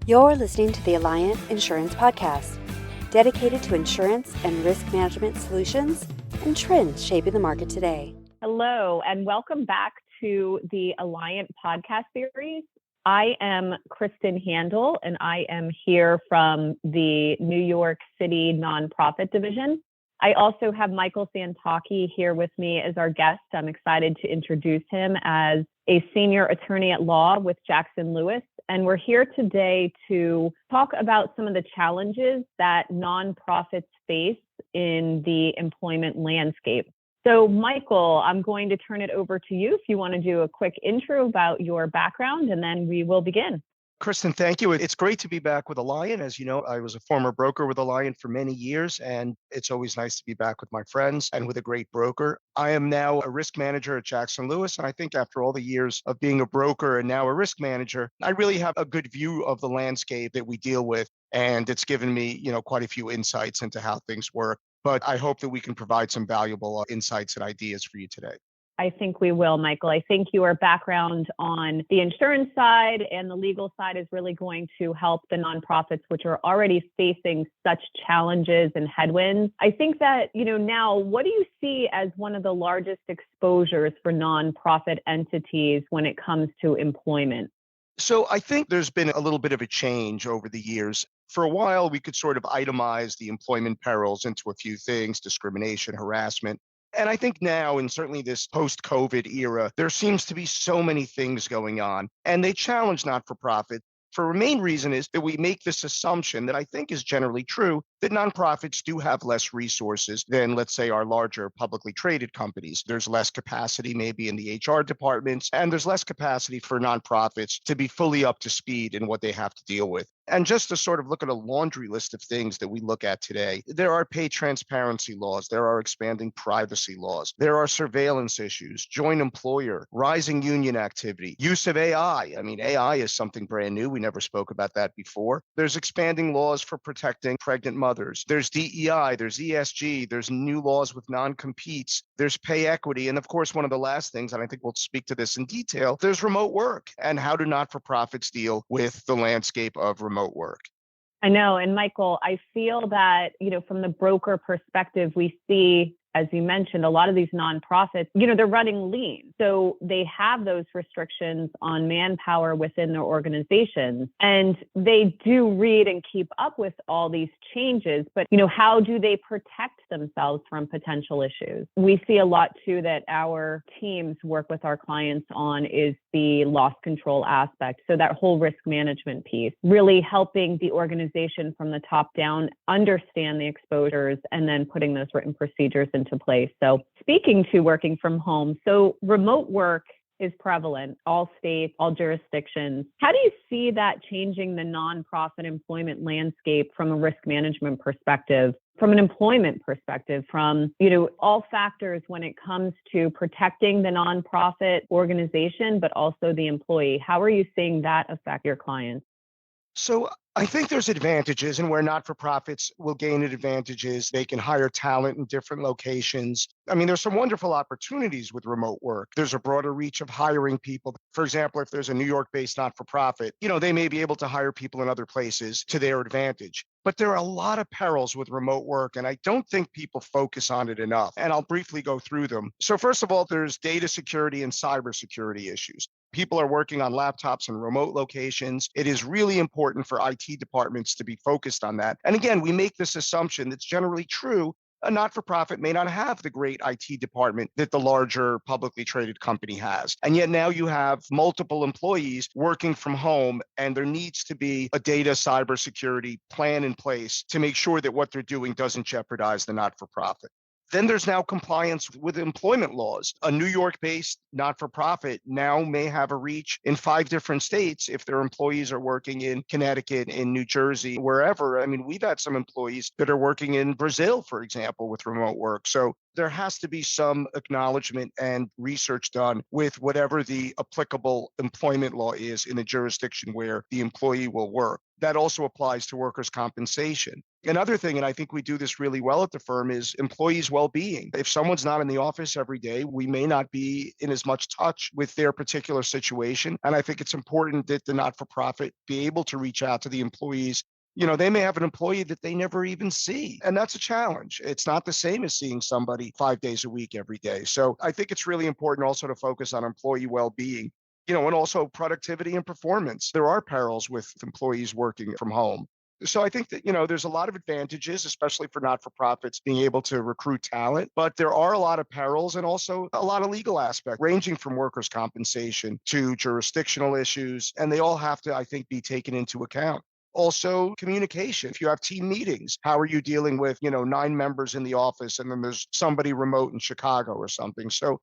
You're listening to the Alliant Insurance Podcast, dedicated to insurance and risk management solutions and trends shaping the market today. Hello, and welcome back to the Alliant podcast series. I am Kristen Handel, and I am here from the New York City Nonprofit Division. I also have Michael Santocki here with me as our guest. I'm excited to introduce him as a senior attorney at law with Jackson Lewis. And we're here today to talk about some of the challenges that nonprofits face in the employment landscape. So, Michael, I'm going to turn it over to you if you want to do a quick intro about your background, and then we will begin. Kristen, thank you. It's great to be back with Alliant. As you know, I was a former broker with Alliant for many years, and it's always nice to be back with my friends and with a great broker. I am now a risk manager at Jackson Lewis, and I think after all the years of being a broker and now a risk manager, I really have a good view of the landscape that we deal with, and it's given me, quite a few insights into how things work. But I hope that we can provide some valuable insights and ideas for you today. I think we will, Michael. I think your background on the insurance side and the legal side is really going to help the nonprofits, which are already facing such challenges and headwinds. I think that, now what do you see as one of the largest exposures for nonprofit entities when it comes to employment? So I think there's been a little bit of a change over the years. For a while, we could sort of itemize the employment perils into a few things: discrimination, harassment. And I think now, in certainly this post-COVID era, there seems to be so many things going on, and they challenge not-for-profit. For a main reason is that we make this assumption that I think is generally true, that nonprofits do have less resources than, let's say, our larger publicly traded companies. There's less capacity maybe in the HR departments, and there's less capacity for nonprofits to be fully up to speed in what they have to deal with. And just to sort of look at a laundry list of things that we look at today, there are pay transparency laws, there are expanding privacy laws, there are surveillance issues, joint employer, rising union activity, use of AI. I mean, AI is something brand new. We never spoke about that before. There's expanding laws for protecting pregnant mothers. There's DEI, there's ESG, there's new laws with non-competes, there's pay equity. And of course, one of the last things, and I think we'll speak to this in detail, there's remote work and how do not-for-profits deal with the landscape of remote work. I know. And Michael, I feel that, from the broker perspective, we see, as you mentioned, a lot of these nonprofits, they're running lean. So they have those restrictions on manpower within their organizations. And they do read and keep up with all these changes. But, how do they protect themselves from potential issues? We see a lot, too, that our teams work with our clients on is the loss control aspect. So that whole risk management piece, really helping the organization from the top down understand the exposures and then putting those written procedures into place. So speaking to working from home, so remote work is prevalent, all states, all jurisdictions. How do you see that changing the nonprofit employment landscape from a risk management perspective, from an employment perspective, from, all factors when it comes to protecting the nonprofit organization, but also the employee? How are you seeing that affect your clients? So I think there's advantages, and where not-for-profits will gain advantages, they can hire talent in different locations. I mean, there's some wonderful opportunities with remote work. There's a broader reach of hiring people. For example, if there's a New York-based not-for-profit, they may be able to hire people in other places to their advantage. But there are a lot of perils with remote work, and I don't think people focus on it enough. And I'll briefly go through them. So first of all, there's data security and cybersecurity issues. People are working on laptops in remote locations. It is really important for IT departments to be focused on that. And again, we make this assumption that's generally true. A not-for-profit may not have the great IT department that the larger publicly traded company has. And yet now you have multiple employees working from home, and there needs to be a data cybersecurity plan in place to make sure that what they're doing doesn't jeopardize the not-for-profit. Then there's now compliance with employment laws. A New York-based not-for-profit now may have a reach in 5 different states if their employees are working in Connecticut, in New Jersey, wherever. I mean, we've had some employees that are working in Brazil, for example, with remote work. So there has to be some acknowledgement and research done with whatever the applicable employment law is in the jurisdiction where the employee will work. That also applies to workers' compensation. Another thing, and I think we do this really well at the firm, is employees' well-being. If someone's not in the office every day, we may not be in as much touch with their particular situation. And I think it's important that the not-for-profit be able to reach out to the employees. They may have an employee that they never even see, and that's a challenge. It's not the same as seeing somebody 5 days a week every day. So I think it's really important also to focus on employee well-being, and also productivity and performance. There are perils with employees working from home. So I think that, there's a lot of advantages, especially for not-for-profits being able to recruit talent, but there are a lot of perils and also a lot of legal aspects ranging from workers' compensation to jurisdictional issues. And they all have to, I think, be taken into account. Also, communication. If you have team meetings, how are you dealing with, 9 members in the office and then there's somebody remote in Chicago or something? So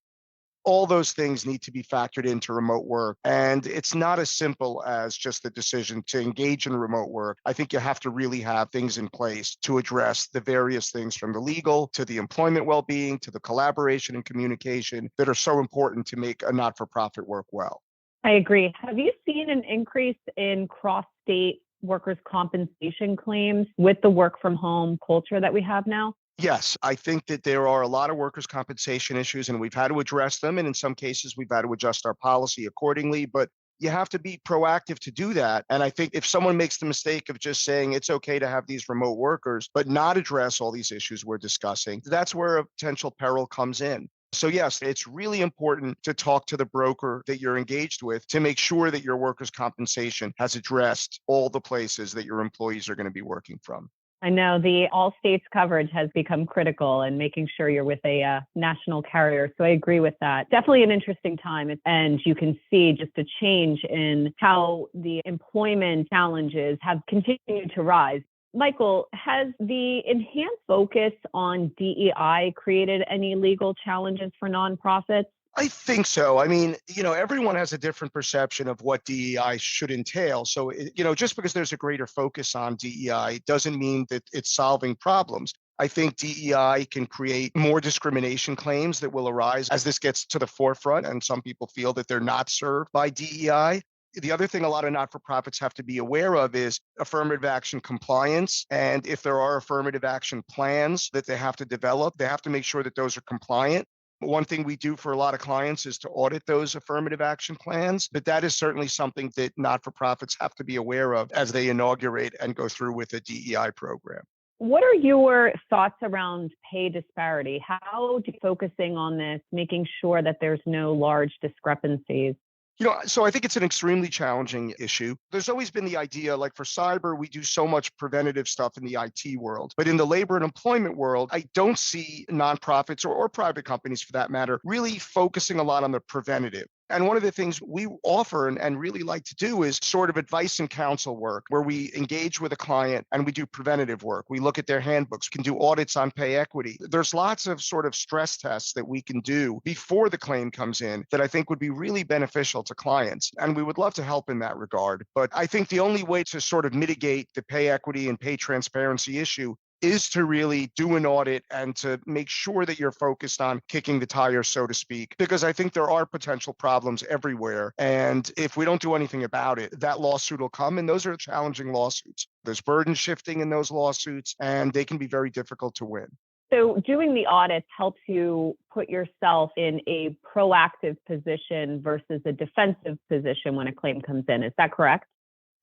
all those things need to be factored into remote work. And it's not as simple as just the decision to engage in remote work. I think you have to really have things in place to address the various things from the legal to the employment well-being to the collaboration and communication that are so important to make a not-for-profit work well. I agree. Have you seen an increase in cross-state workers' compensation claims with the work from home culture that we have now? Yes, I think that there are a lot of workers' compensation issues, and we've had to address them. And in some cases, we've had to adjust our policy accordingly. But you have to be proactive to do that. And I think if someone makes the mistake of just saying it's okay to have these remote workers, but not address all these issues we're discussing, that's where a potential peril comes in. So yes, it's really important to talk to the broker that you're engaged with to make sure that your workers' compensation has addressed all the places that your employees are going to be working from. I know the all states coverage has become critical and making sure you're with a national carrier. So I agree with that. Definitely an interesting time. And you can see just a change in how the employment challenges have continued to rise. Michael, has the enhanced focus on DEI created any legal challenges for nonprofits? I think so. I mean, everyone has a different perception of what DEI should entail. So, just because there's a greater focus on DEI doesn't mean that it's solving problems. I think DEI can create more discrimination claims that will arise as this gets to the forefront, and some people feel that they're not served by DEI. The other thing a lot of not-for-profits have to be aware of is affirmative action compliance. And if there are affirmative action plans that they have to develop, they have to make sure that those are compliant. One thing we do for a lot of clients is to audit those affirmative action plans, but that is certainly something that not-for-profits have to be aware of as they inaugurate and go through with a DEI program. What are your thoughts around pay disparity? How do you focusing on this, making sure that there's no large discrepancies? So I think it's an extremely challenging issue. There's always been the idea, like for cyber, we do so much preventative stuff in the IT world. But in the labor and employment world, I don't see nonprofits or private companies for that matter really focusing a lot on the preventative. And one of the things we offer and really like to do is sort of advice and counsel work where we engage with a client and we do preventative work. We look at their handbooks, we can do audits on pay equity. There's lots of sort of stress tests that we can do before the claim comes in that I think would be really beneficial to clients. And we would love to help in that regard. But I think the only way to sort of mitigate the pay equity and pay transparency issue is to really do an audit and to make sure that you're focused on kicking the tires, so to speak, because I think there are potential problems everywhere. And if we don't do anything about it, that lawsuit will come. And those are challenging lawsuits. There's burden shifting in those lawsuits, and they can be very difficult to win. So doing the audits helps you put yourself in a proactive position versus a defensive position when a claim comes in. Is that correct?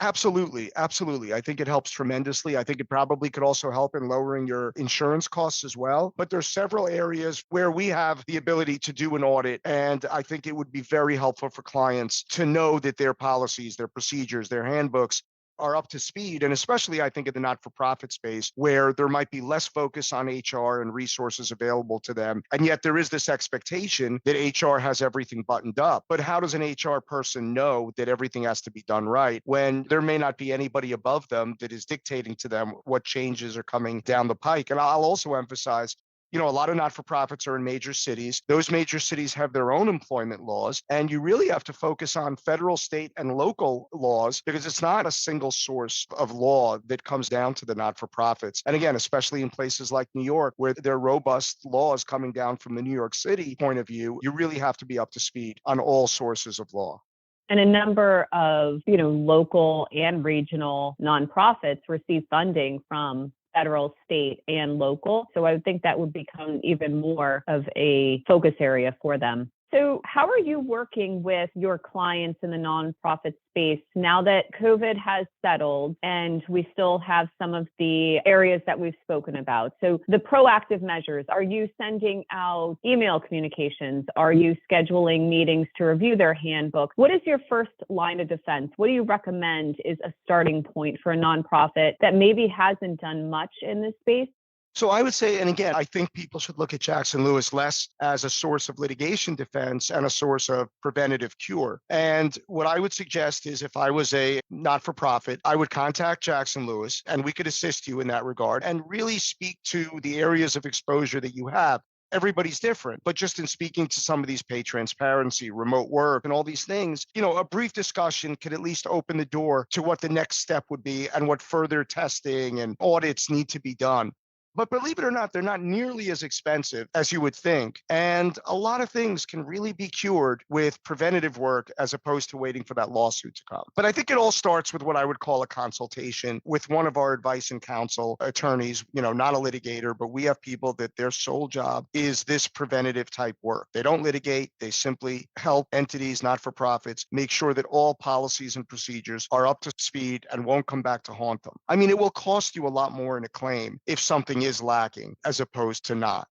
Absolutely. Absolutely. I think it helps tremendously. I think it probably could also help in lowering your insurance costs as well. But there's several areas where we have the ability to do an audit. And I think it would be very helpful for clients to know that their policies, their procedures, their handbooks are up to speed. And especially, I think, in the not-for-profit space where there might be less focus on HR and resources available to them. And yet there is this expectation that HR has everything buttoned up. But how does an HR person know that everything has to be done right when there may not be anybody above them that is dictating to them what changes are coming down the pike? And I'll also emphasize, a lot of not-for-profits are in major cities. Those major cities have their own employment laws, and you really have to focus on federal, state, and local laws because it's not a single source of law that comes down to the not-for-profits. And again, especially in places like New York, where there are robust laws coming down from the New York City point of view, you really have to be up to speed on all sources of law. And a number of, local and regional nonprofits receive funding from federal, state, and local. So I would think that would become even more of a focus area for them. So how are you working with your clients in the nonprofit space now that COVID has settled and we still have some of the areas that we've spoken about? So the proactive measures, are you sending out email communications? Are you scheduling meetings to review their handbook? What is your first line of defense? What do you recommend is a starting point for a nonprofit that maybe hasn't done much in this space? So I would say, and again, I think people should look at Jackson Lewis less as a source of litigation defense and a source of preventative cure. And what I would suggest is if I was a not-for-profit, I would contact Jackson Lewis and we could assist you in that regard and really speak to the areas of exposure that you have. Everybody's different, but just in speaking to some of these pay transparency, remote work, and all these things, a brief discussion could at least open the door to what the next step would be and what further testing and audits need to be done. But believe it or not, they're not nearly as expensive as you would think. And a lot of things can really be cured with preventative work as opposed to waiting for that lawsuit to come. But I think it all starts with what I would call a consultation with one of our advice and counsel attorneys, not a litigator, but we have people that their sole job is this preventative type work. They don't litigate. They simply help entities, not-for-profits, make sure that all policies and procedures are up to speed and won't come back to haunt them. I mean, it will cost you a lot more in a claim if something is lacking as opposed to not.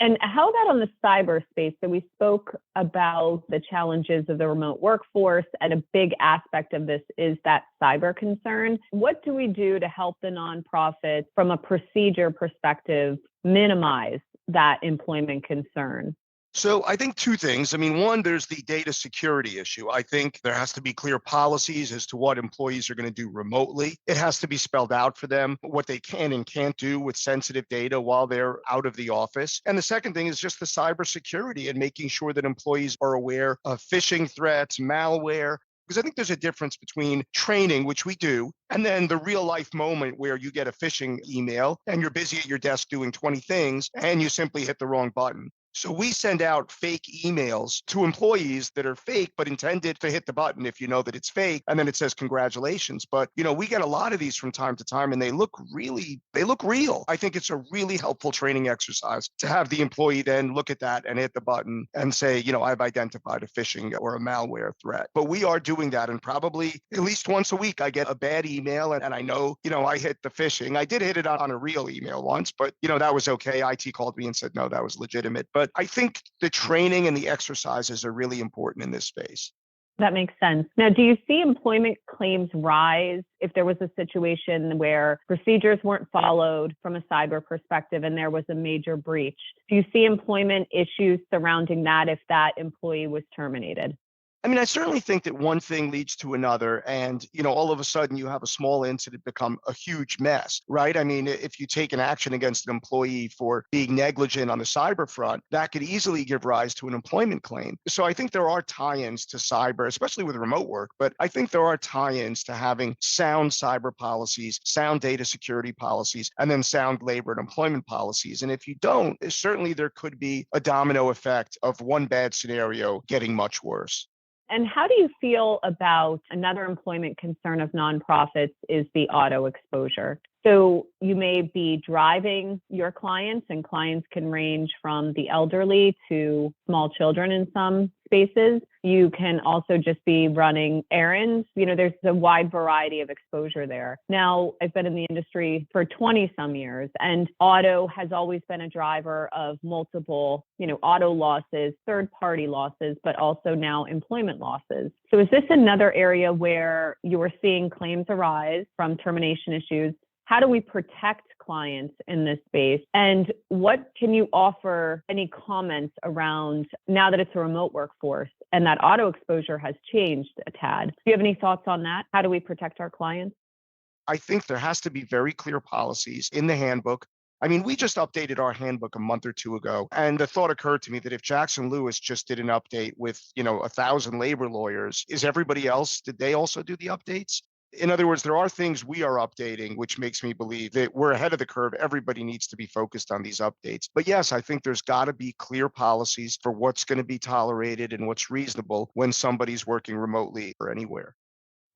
And how about on the cyberspace? So we spoke about the challenges of the remote workforce, and a big aspect of this is that cyber concern. What do we do to help the nonprofits from a procedure perspective minimize that employment concern? So I think two things. I mean, one, there's the data security issue. I think there has to be clear policies as to what employees are going to do remotely. It has to be spelled out for them what they can and can't do with sensitive data while they're out of the office. And the second thing is just the cybersecurity and making sure that employees are aware of phishing threats, malware. Because I think there's a difference between training, which we do, and then the real life moment where you get a phishing email and you're busy at your desk doing 20 things and you simply hit the wrong button. So we send out fake emails to employees that are fake, but intended to hit the button if you know that it's fake. And then it says congratulations. But, we get a lot of these from time to time and they look real. I think it's a really helpful training exercise to have the employee then look at that and hit the button and say, I've identified a phishing or a malware threat. But we are doing that. And probably at least once a week, I get a bad email and I know, I hit the phishing. I did hit it on a real email once, but, that was okay. IT called me and said, no, that was legitimate. But I think the training and the exercises are really important in this space. That makes sense. Now, do you see employment claims rise if there was a situation where procedures weren't followed from a cyber perspective and there was a major breach? Do you see employment issues surrounding that if that employee was terminated? I mean, I certainly think that one thing leads to another. And, all of a sudden you have a small incident become a huge mess, right? I mean, if you take an action against an employee for being negligent on the cyber front, that could easily give rise to an employment claim. So I think there are tie-ins to cyber, especially with remote work, but I think there are tie-ins to having sound cyber policies, sound data security policies, and then sound labor and employment policies. And if you don't, certainly there could be a domino effect of one bad scenario getting much worse. And how do you feel about another employment concern of nonprofits is the auto exposure? So you may be driving your clients, and clients can range from the elderly to small children in some spaces. You can also just be running errands. There's a wide variety of exposure there. Now, I've been in the industry for 20 some years, and auto has always been a driver of multiple, auto losses, third-party losses, but also now employment losses. So is this another area where you are seeing claims arise from termination issues? How do we protect clients in this space? And what can you offer any comments around now that it's a remote workforce and that auto exposure has changed a tad? Do you have any thoughts on that? How do we protect our clients? I think there has to be very clear policies in the handbook. I mean, we just updated our handbook a month or two ago, and the thought occurred to me that if Jackson Lewis just did an update with, 1,000 labor lawyers, did they also do the updates? In other words, there are things we are updating, which makes me believe that we're ahead of the curve. Everybody needs to be focused on these updates. But yes, I think there's got to be clear policies for what's going to be tolerated and what's reasonable when somebody's working remotely or anywhere.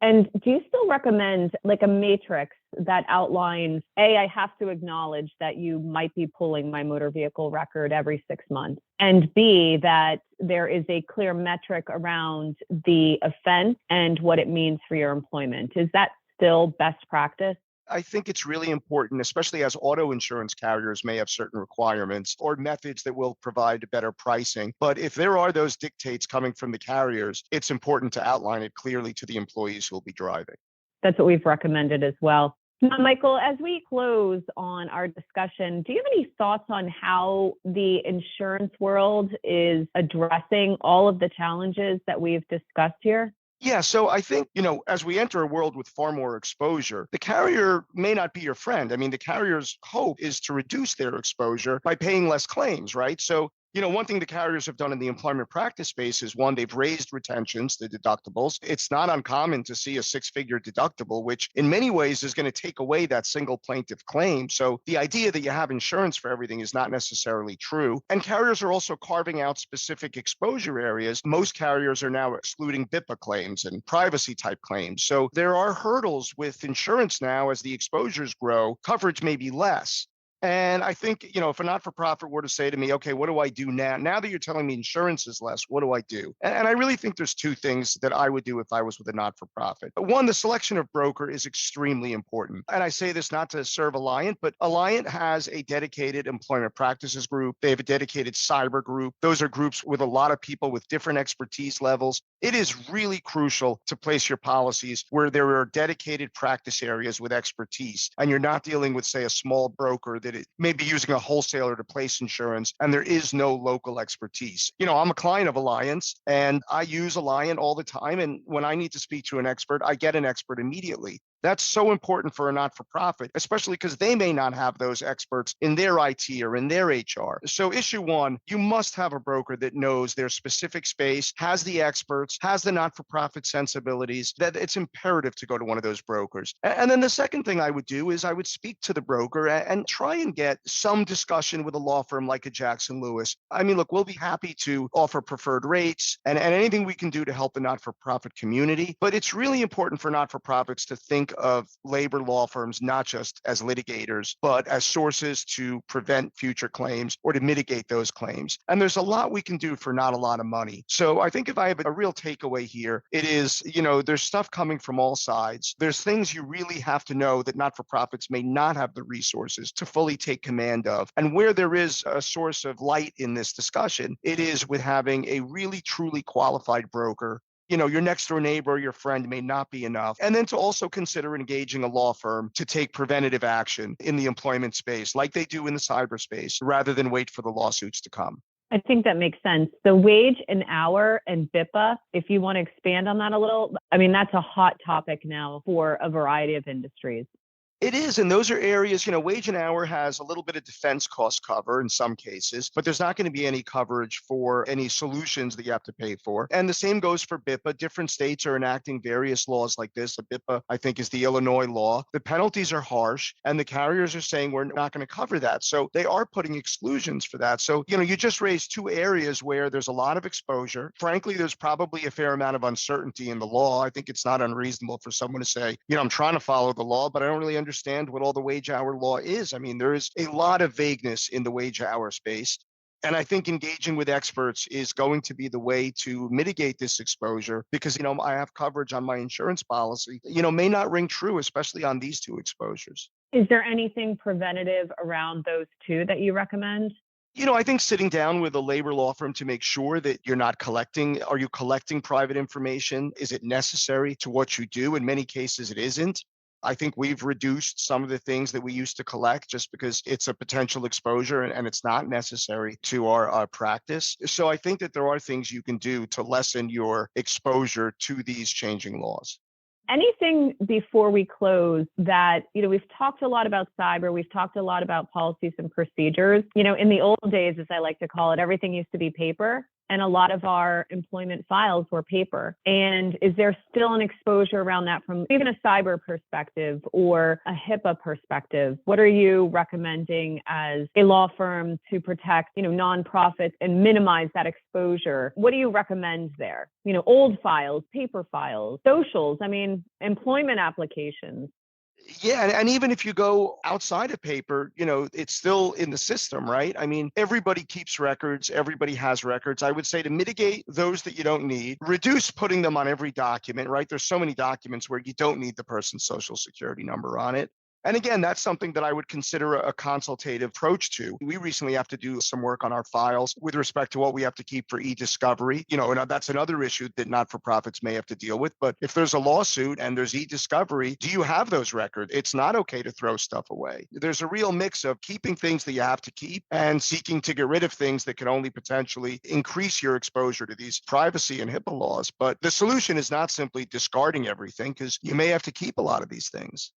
And do you still recommend like a matrix that outlines, A, I have to acknowledge that you might be pulling my motor vehicle record every 6 months, and B, that there is a clear metric around the offense and what it means for your employment? Is that still best practice? I think it's really important, especially as auto insurance carriers may have certain requirements or methods that will provide better pricing. But if there are those dictates coming from the carriers, it's important to outline it clearly to the employees who will be driving. That's what we've recommended as well. Now, Michael, as we close on our discussion, do you have any thoughts on how the insurance world is addressing all of the challenges that we've discussed here? Yeah, so I think, as we enter a world with far more exposure, the carrier may not be your friend. I mean, the carrier's hope is to reduce their exposure by paying less claims, right? So, one thing the carriers have done in the employment practice space is one, they've raised retentions, the deductibles. It's not uncommon to see a 6-figure deductible, which in many ways is going to take away that single plaintiff claim. So the idea that you have insurance for everything is not necessarily true. And carriers are also carving out specific exposure areas. Most carriers are now excluding BIPA claims and privacy type claims. So there are hurdles with insurance now as the exposures grow, coverage may be less. And I think, if a not-for-profit were to say to me, okay, what do I do now? Now that you're telling me insurance is less, what do I do? And I really think there's two things that I would do if I was with a not-for-profit. One, the selection of broker is extremely important. And I say this not to serve Alliant, but Alliant has a dedicated employment practices group. They have a dedicated cyber group. Those are groups with a lot of people with different expertise levels. It is really crucial to place your policies where there are dedicated practice areas with expertise, and you're not dealing with, say, a small broker that it may be using a wholesaler to place insurance, and there is no local expertise. I'm a client of Alliance, and I use Alliant all the time, and when I need to speak to an expert, I get an expert immediately. That's so important for a not-for-profit, especially because they may not have those experts in their IT or in their HR. So issue one, you must have a broker that knows their specific space, has the experts, has the not-for-profit sensibilities, that it's imperative to go to one of those brokers. And then the second thing I would do is I would speak to the broker and try and get some discussion with a law firm like a Jackson Lewis. I mean, look, we'll be happy to offer preferred rates and anything we can do to help the not-for-profit community. But it's really important for not-for-profits to think of labor law firms not just as litigators, but as sources to prevent future claims or to mitigate those claims. And there's a lot we can do for not a lot of money. So I think if I have a real takeaway here, it is, there's stuff coming from all sides. There's things you really have to know that not-for-profits may not have the resources to fully take command of. And where there is a source of light in this discussion, it is with having a really truly qualified broker. Your next door neighbor or your friend may not be enough. And then to also consider engaging a law firm to take preventative action in the employment space, like they do in the cyberspace, rather than wait for the lawsuits to come. I think that makes sense. The wage an hour and BIPA, if you want to expand on that a little, I mean, that's a hot topic now for a variety of industries. It is, and those are areas, wage and hour has a little bit of defense cost cover in some cases, but there's not going to be any coverage for any solutions that you have to pay for. And the same goes for BIPA. Different states are enacting various laws like this. The BIPA, I think, is the Illinois law. The penalties are harsh, and the carriers are saying we're not going to cover that. So they are putting exclusions for that. So, you just raised two areas where there's a lot of exposure. Frankly, there's probably a fair amount of uncertainty in the law. I think it's not unreasonable for someone to say, I'm trying to follow the law, but I don't really understand what all the wage hour law is. I mean, there is a lot of vagueness in the wage hour space. And I think engaging with experts is going to be the way to mitigate this exposure because, I have coverage on my insurance policy, may not ring true, especially on these two exposures. Is there anything preventative around those two that you recommend? I think sitting down with a labor law firm to make sure that you're not collecting. Are you collecting private information? Is it necessary to what you do? In many cases, it isn't. I think we've reduced some of the things that we used to collect just because it's a potential exposure and it's not necessary to our practice. So I think that there are things you can do to lessen your exposure to these changing laws. Anything before we close that, we've talked a lot about cyber, we've talked a lot about policies and procedures. In the old days, as I like to call it, everything used to be paper. And a lot of our employment files were paper. And is there still an exposure around that from even a cyber perspective or a HIPAA perspective? What are you recommending as a law firm to protect, nonprofits and minimize that exposure? What do you recommend there? Old files, paper files, socials, employment applications. Yeah, and even if you go outside of paper, it's still in the system, right? I mean, everybody keeps records, everybody has records. I would say to mitigate those that you don't need, reduce putting them on every document, right? There's so many documents where you don't need the person's social security number on it. And again, that's something that I would consider a consultative approach to. We recently have to do some work on our files with respect to what we have to keep for e-discovery. And that's another issue that not-for-profits may have to deal with. But if there's a lawsuit and there's e-discovery, do you have those records? It's not okay to throw stuff away. There's a real mix of keeping things that you have to keep and seeking to get rid of things that can only potentially increase your exposure to these privacy and HIPAA laws. But the solution is not simply discarding everything, because you may have to keep a lot of these things.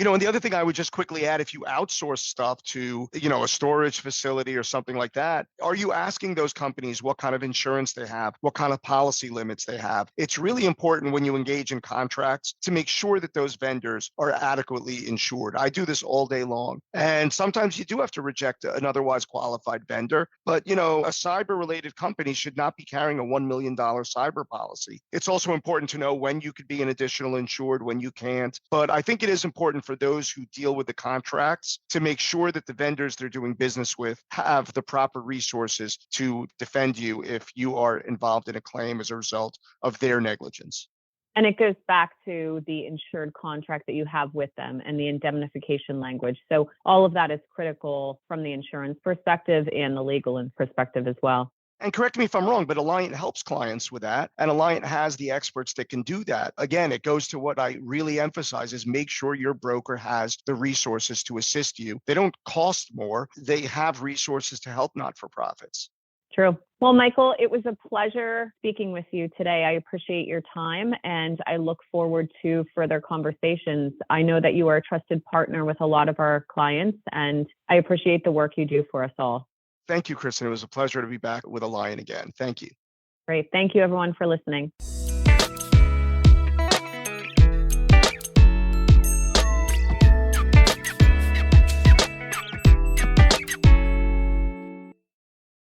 And the other thing I would just quickly add, if you outsource stuff to, a storage facility or something like that, are you asking those companies what kind of insurance they have, what kind of policy limits they have? It's really important when you engage in contracts to make sure that those vendors are adequately insured. I do this all day long. And sometimes you do have to reject an otherwise qualified vendor. But, a cyber-related company should not be carrying a $1 million cyber policy. It's also important to know when you could be an additional insured, when you can't. But I think it is important for those who deal with the contracts to make sure that the vendors they're doing business with have the proper resources to defend you if you are involved in a claim as a result of their negligence. And it goes back to the insured contract that you have with them and the indemnification language. So all of that is critical from the insurance perspective and the legal perspective as well. And correct me if I'm wrong, but Alliant helps clients with that. And Alliant has the experts that can do that. Again, it goes to what I really emphasize is make sure your broker has the resources to assist you. They don't cost more. They have resources to help not-for-profits. True. Well, Michael, it was a pleasure speaking with you today. I appreciate your time and I look forward to further conversations. I know that you are a trusted partner with a lot of our clients, and I appreciate the work you do for us all. Thank you, Kristen. It was a pleasure to be back with Alliant again. Thank you. Great. Thank you, everyone, for listening.